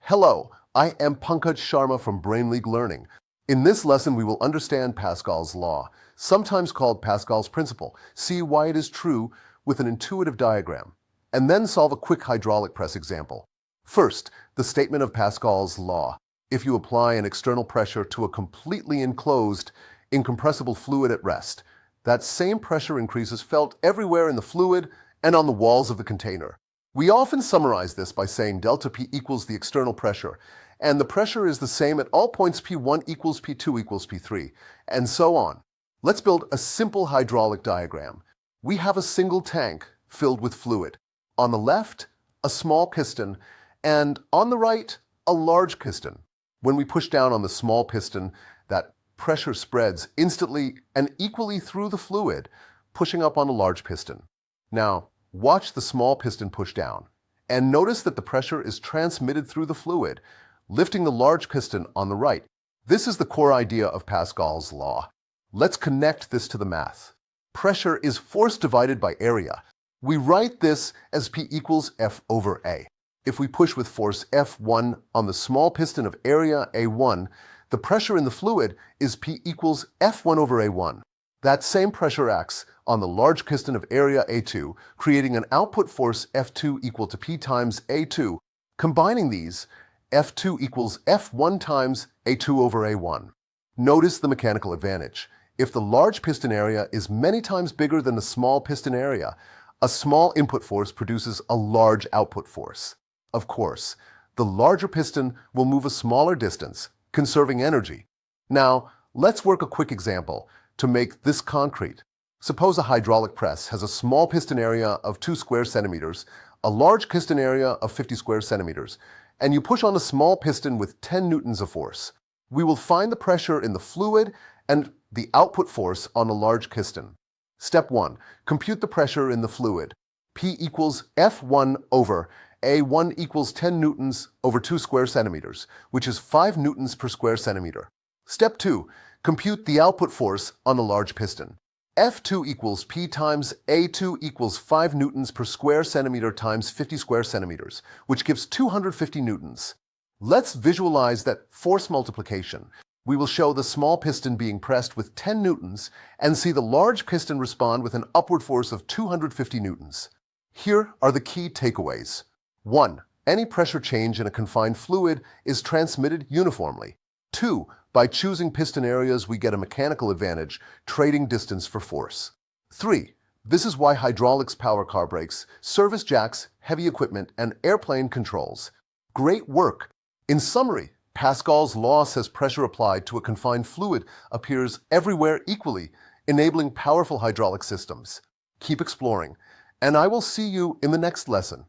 Hello, I am Pankaj Sharma from Brainleague Learning. In this lesson, we will understand Pascal's law, sometimes called Pascal's principle, see why it is true with an intuitive diagram, and then solve a quick hydraulic press example. First, the statement of Pascal's law. If you apply an external pressure to a completely enclosed, incompressible fluid at rest, that same pressure increase is felt everywhere in the fluid and on the walls of the container. We often summarize this by saying delta P equals the external pressure, and the pressure is the same at all points P1 equals P2 equals P3, and so on. Let's build a simple hydraulic diagram. We have a single tank filled with fluid. On the left, a small piston, and on the right, a large piston. When we push down on the small piston, that pressure spreads instantly and equally through the fluid, pushing up on the large piston. Now, watch the small piston push down, and notice that the pressure is transmitted through the fluid, lifting the large piston on the right. This is the core idea of Pascal's law. Let's connect this to the math. Pressure is force divided by area. We write this as P equals F over A. If we push with force F1 on the small piston of area A1, the pressure in the fluid is P equals F1 over A1. That same pressure acts on the large piston of area A2, creating an output force F2 equal to P times A2. Combining these, F2 equals F1 times A2 over A1. Notice the mechanical advantage. If the large piston area is many times bigger than the small piston area, a small input force produces a large output force. Of course, the larger piston will move a smaller distance, conserving energy. Now, let's work a quick example to make this concrete. Suppose a hydraulic press has a small piston area of 2 square centimeters, a large piston area of 50 square centimeters, and you push on the small piston with 10 newtons of force. We will find the pressure in the fluid and the output force on the large piston. Step 1. Compute the pressure in the fluid. P equals F1 over A1 equals 10 newtons over 2 square centimeters, which is 5 newtons per square centimeter. Step 2. Compute the output force on the large piston. F2 equals P times A2 equals 5 newtons per square centimeter times 50 square centimeters, which gives 250 newtons. Let's visualize that force multiplication. We will show the small piston being pressed with 10 newtons and see the large piston respond with an upward force of 250 newtons. Here are the key takeaways. 1. Any pressure change in a confined fluid is transmitted uniformly. 2. By choosing piston areas, we get a mechanical advantage, trading distance for force. 3. This is why hydraulics power car brakes, service jacks, heavy equipment, and airplane controls. Great work! In summary, Pascal's law says pressure applied to a confined fluid appears everywhere equally, enabling powerful hydraulic systems. Keep exploring, and I will see you in the next lesson.